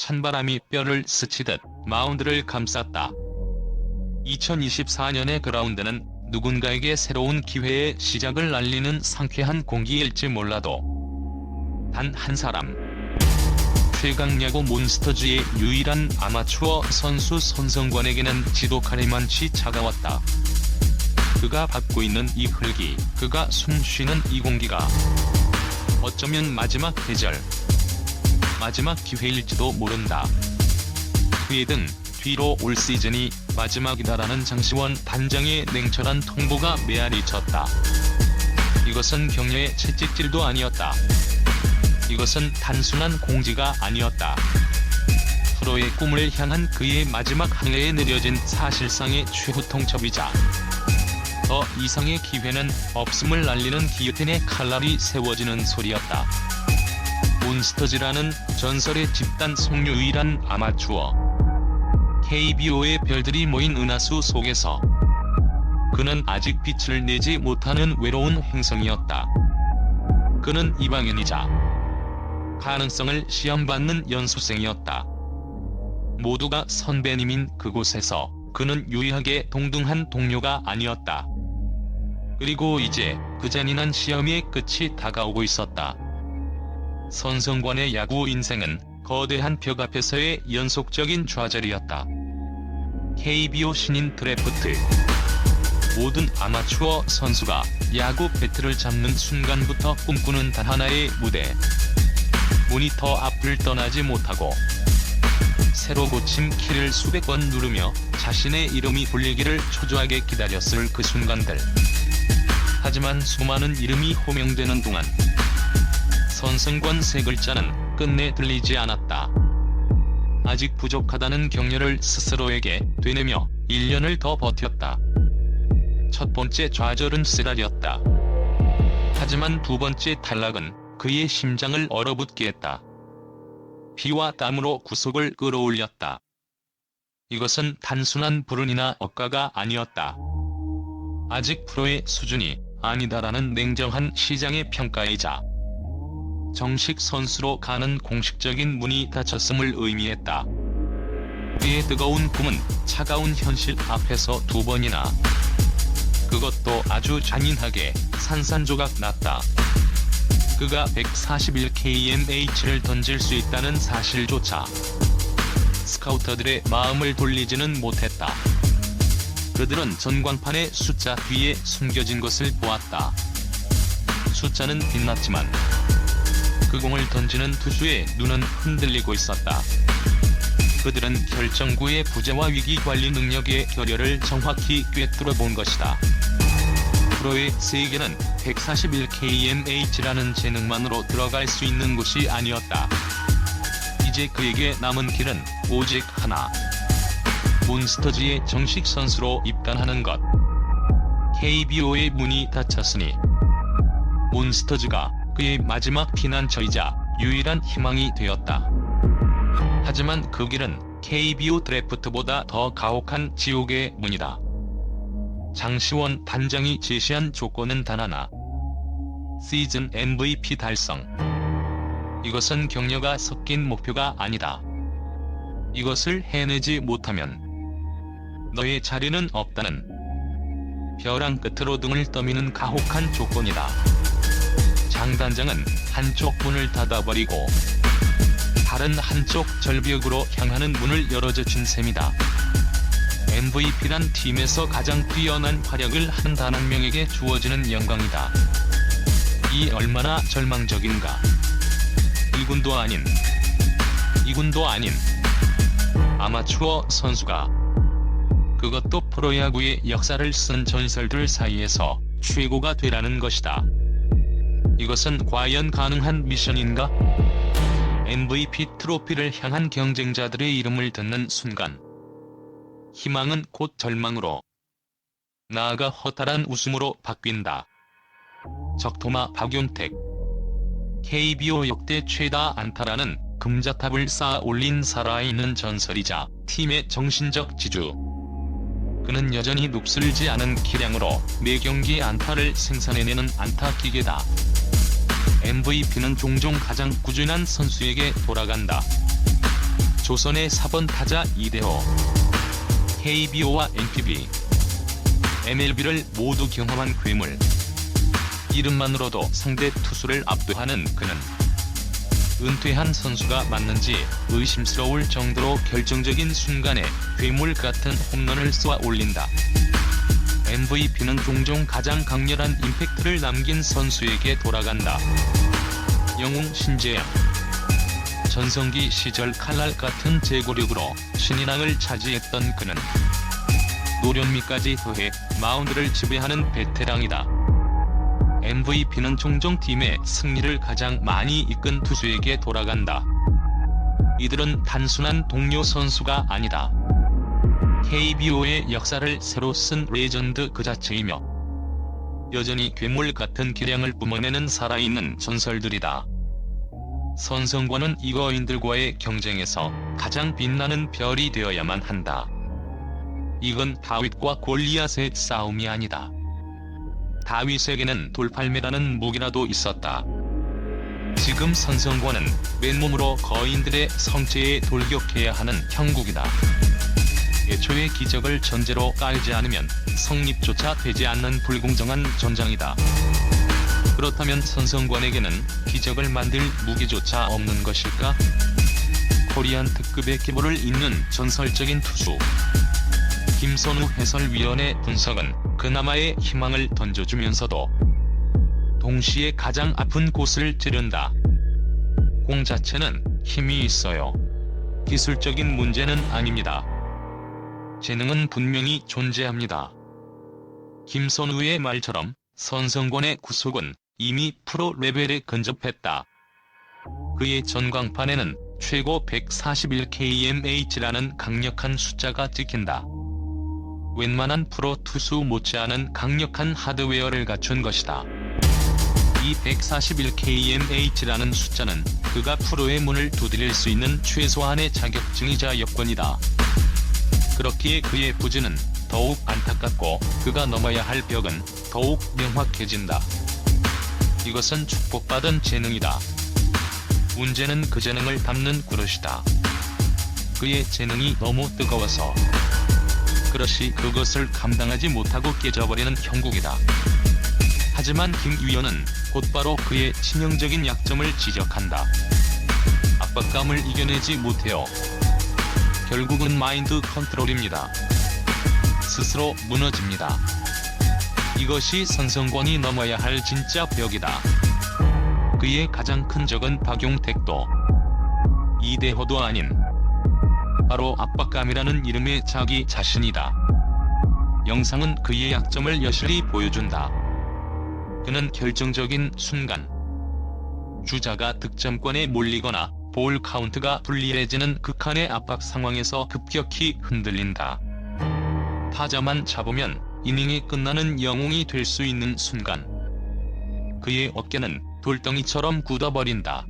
찬바람이 뼈를 스치듯 마운드를 감쌌다. 2024년의 그라운드는 누군가에게 새로운 기회의 시작을 알리는 상쾌한 공기일지 몰라도 단 한 사람, 최강야구 몬스터즈의 유일한 아마추어 선수 손성권에게는 지독하리만치 차가웠다. 그가 밟고 있는 이 흙이, 그가 숨쉬는 이 공기가 어쩌면 마지막 계절, 마지막 기회일지도 모른다. 그의 등 뒤로 올 시즌이 마지막이다라는 장시원 단장의 냉철한 통보가 메아리 쳤다. 이것은 격려의 채찍질도 아니었다. 이것은 단순한 공지가 아니었다. 프로의 꿈을 향한 그의 마지막 항해에 내려진 사실상의 최후 통첩이자 더 이상의 기회는 없음을 알리는 기요텐의 칼날이 세워지는 소리였다. 몬스터즈라는 전설의 집단 속류 유일한 아마추어 KBO의 별들이 모인 은하수 속에서 그는 아직 빛을 내지 못하는 외로운 행성이었다. 그는 이방인이자 가능성을 시험받는 연수생이었다. 모두가 선배님인 그곳에서 그는 유일하게 동등한 동료가 아니었다. 그리고 이제 그 잔인한 시험의 끝이 다가오고 있었다. 손성권의 야구 인생은 거대한 벽 앞에서의 연속적인 좌절이었다. KBO 신인 드래프트. 모든 아마추어 선수가 야구 배트를 잡는 순간부터 꿈꾸는 단 하나의 무대. 모니터 앞을 떠나지 못하고 새로 고침 키를 수백 번 누르며 자신의 이름이 불리기를 초조하게 기다렸을 그 순간들. 하지만 수많은 이름이 호명되는 동안 손성권 세 글자는 끝내 들리지 않았다. 아직 부족하다는 격려를 스스로에게 되뇌며 1년을 더 버텼다. 첫 번째 좌절은 쓰라렸다. 하지만 두 번째 탈락은 그의 심장을 얼어붙게 했다. 피와 땀으로 구속을 끌어올렸다. 이것은 단순한 불운이나 억가가 아니었다. 아직 프로의 수준이 아니다라는 냉정한 시장의 평가이자 정식 선수로 가는 공식적인 문이 닫혔음을 의미했다. 그의 뜨거운 꿈은 차가운 현실 앞에서 두 번이나, 그것도 아주 잔인하게 산산조각 났다. 그가 141kmh를 던질 수 있다는 사실조차 스카우터들의 마음을 돌리지는 못했다. 그들은 전광판의 숫자 뒤에 숨겨진 것을 보았다. 숫자는 빛났지만 그 공을 던지는 투수의 눈은 흔들리고 있었다. 그들은 결정구의 부재와 위기관리 능력의 결여를 정확히 꿰뚫어 본 것이다. 프로의 세계는 141kmh라는 재능만으로 들어갈 수 있는 곳이 아니었다. 이제 그에게 남은 길은 오직 하나. 몬스터즈의 정식 선수로 입단하는 것. KBO의 문이 닫혔으니 몬스터즈가 그의 마지막 피난처이자 유일한 희망이 되었다. 하지만 그 길은 KBO 드래프트보다 더 가혹한 지옥의 문이다. 장시원 단장이 제시한 조건은 단 하나. 시즌 MVP 달성. 이것은 격려가 섞인 목표가 아니다. 이것을 해내지 못하면 너의 자리는 없다는 벼랑 끝으로 등을 떠미는 가혹한 조건이다. 장 단장은 한쪽 문을 닫아버리고 다른 한쪽 절벽으로 향하는 문을 열어젖힌 셈이다. MVP란 팀에서 가장 뛰어난 활약을 한 단 한 명에게 주어지는 영광이다. 이 얼마나 절망적인가. 1군도 아닌 2군도 아닌 아마추어 선수가, 그것도 프로야구의 역사를 쓴 전설들 사이에서 최고가 되라는 것이다. 이것은 과연 가능한 미션인가? MVP 트로피를 향한 경쟁자들의 이름을 듣는 순간 희망은 곧 절망으로, 나아가 허탈한 웃음으로 바뀐다. 적토마 박용택. KBO 역대 최다 안타라는 금자탑을 쌓아 올린 살아있는 전설이자 팀의 정신적 지주. 그는 여전히 녹슬지 않은 기량으로 매 경기 안타를 생산해내는 안타 기계다. MVP는 종종 가장 꾸준한 선수에게 돌아간다. 조선의 4번 타자 이대호, KBO와 NPB, MLB를 모두 경험한 괴물. 이름만으로도 상대 투수를 압도하는 그는 은퇴한 선수가 맞는지 의심스러울 정도로 결정적인 순간에 괴물 같은 홈런을 쏘아 올린다. MVP는 종종 가장 강렬한 임팩트를 남긴 선수에게 돌아간다. 영웅 신재영. 전성기 시절 칼날 같은 제고력으로 신인왕을 차지했던 그는 노련미까지 더해 마운드를 지배하는 베테랑이다. MVP는 종종 팀의 승리를 가장 많이 이끈 투수에게 돌아간다. 이들은 단순한 동료 선수가 아니다. KBO의 역사를 새로 쓴 레전드 그 자체이며 여전히 괴물 같은 기량을 뿜어내는 살아있는 전설들이다. 선성권은 이거인들과의 경쟁에서 가장 빛나는 별이 되어야만 한다. 이건 다윗과 골리앗의 싸움이 아니다. 다윗에게는 돌팔매라는 무기라도 있었다. 지금 선성권은 맨몸으로 거인들의 성체에 돌격해야 하는 형국이다. 애초에 기적을 전제로 깔지 않으면 성립조차 되지 않는 불공정한 전장이다. 그렇다면 선성권에게는 기적을 만들 무기조차 없는 것일까? 코리안 특급의 기보를 잇는 전설적인 투수. 김선우 해설위원의 분석은 그나마의 희망을 던져주면서도 동시에 가장 아픈 곳을 찌른다. 공 자체는 힘이 있어요. 기술적인 문제는 아닙니다. 재능은 분명히 존재합니다. 김선우의 말처럼 선성권의 구속은 이미 프로 레벨에 근접했다. 그의 전광판에는 최고 141kmh라는 강력한 숫자가 찍힌다. 웬만한 프로 투수 못지않은 강력한 하드웨어를 갖춘 것이다. 이 141kmh라는 숫자는 그가 프로의 문을 두드릴 수 있는 최소한의 자격증이자 여건이다. 그렇기에 그의 부진은 더욱 안타깝고 그가 넘어야 할 벽은 더욱 명확해진다. 이것은 축복받은 재능이다. 문제는 그 재능을 담는 그릇이다. 그의 재능이 너무 뜨거워서 그릇이 그것을 감당하지 못하고 깨져버리는 형국이다. 하지만 김 위원은 곧바로 그의 치명적인 약점을 지적한다. 압박감을 이겨내지 못해요. 결국은 마인드 컨트롤입니다. 스스로 무너집니다. 이것이 선성권이 넘어야 할 진짜 벽이다. 그의 가장 큰 적은 박용택도 이대호도 아닌 바로 압박감이라는 이름의 자기 자신이다. 영상은 그의 약점을 여실히 보여준다. 그는 결정적인 순간 주자가 득점권에 몰리거나 볼 카운트가 불리해지는 극한의 압박 상황에서 급격히 흔들린다. 타자만 잡으면 이닝이 끝나는 영웅이 될 수 있는 순간 그의 어깨는 돌덩이처럼 굳어버린다.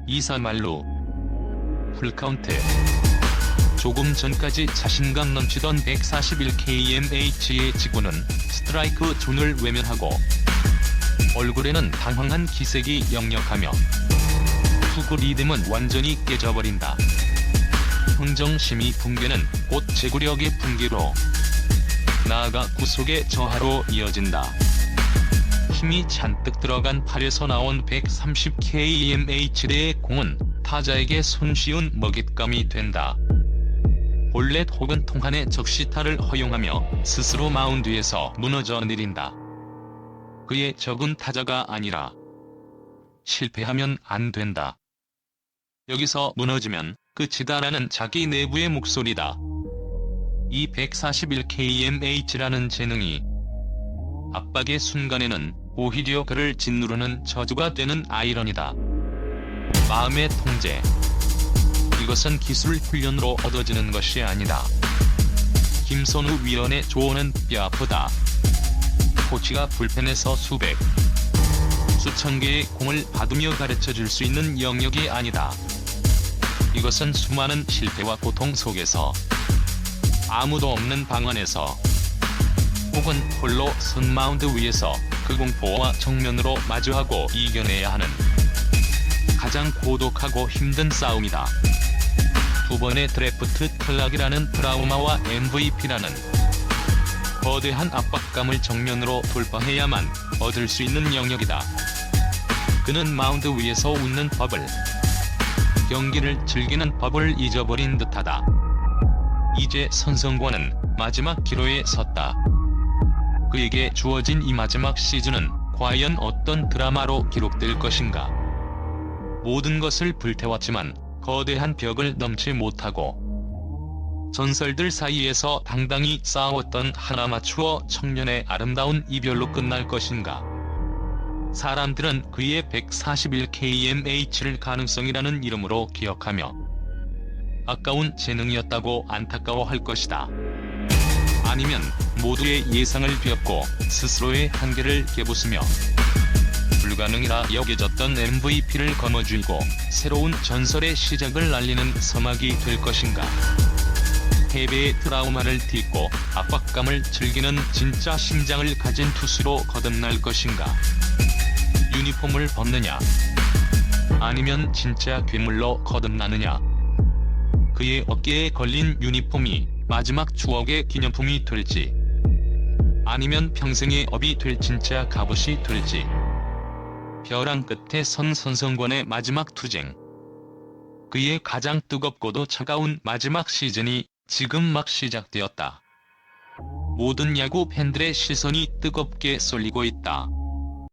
이사말루 풀카운트. 조금 전까지 자신감 넘치던 141kmh의 직구는 스트라이크 존을 외면하고 얼굴에는 당황한 기색이 역력하며 투구 리듬은 완전히 깨져버린다. 흥정심이 붕괴는 곧 제구력의 붕괴로 나아가 구속의 저하로 이어진다. 힘이 잔뜩 들어간 팔에서 나온 130kmh대의 공은 타자에게 손쉬운 먹잇감이 된다. 볼넷 혹은 통한의 적시타를 허용하며 스스로 마운드에서 무너져 내린다. 그의 적은 타자가 아니라 실패하면 안 된다. 여기서 무너지면 끝이다라는 자기 내부의 목소리다. 이 141kmh라는 재능이 압박의 순간에는 오히려 그를 짓누르는 저주가 되는 아이러니다. 마음의 통제. 이것은 기술 훈련으로 얻어지는 것이 아니다. 김선우 위원의 조언은 뼈아프다. 코치가 불펜에서 수천 개의 공을 받으며 가르쳐줄 수 있는 영역이 아니다. 이것은 수많은 실패와 고통 속에서 아무도 없는 방 안에서 혹은 홀로 선 마운드 위에서 그 공포와 정면으로 마주하고 이겨내야 하는 가장 고독하고 힘든 싸움이다. 두 번의 드래프트 탈락이라는 트라우마와 MVP라는 거대한 압박감을 정면으로 돌파해야만 얻을 수 있는 영역이다. 그는 마운드 위에서 웃는 법을, 경기를 즐기는 법을 잊어버린 듯하다. 이제 선성권은 마지막 기로에 섰다. 그에게 주어진 이 마지막 시즌은 과연 어떤 드라마로 기록될 것인가. 모든 것을 불태웠지만 거대한 벽을 넘지 못하고 전설들 사이에서 당당히 싸웠던 하나마추어 청년의 아름다운 이별로 끝날 것인가. 사람들은 그의 141kmh를 가능성이라는 이름으로 기억하며 아까운 재능이었다고 안타까워할 것이다. 아니면 모두의 예상을 비었고 스스로의 한계를 깨부수며 불가능이라 여겨졌던 MVP를 거머쥐고 새로운 전설의 시작을 알리는 서막이 될 것인가. 패배의 트라우마를 딛고 압박감을 즐기는 진짜 심장을 가진 투수로 거듭날 것인가. 유니폼을 벗느냐, 아니면 진짜 괴물로 거듭나느냐. 그의 어깨에 걸린 유니폼이 마지막 추억의 기념품이 될지, 아니면 평생의 업이 될 진짜 갑옷이 될지. 벼랑 끝에 선 선성권의 마지막 투쟁. 그의 가장 뜨겁고도 차가운 마지막 시즌이 지금 막 시작되었다. 모든 야구 팬들의 시선이 뜨겁게 쏠리고 있다.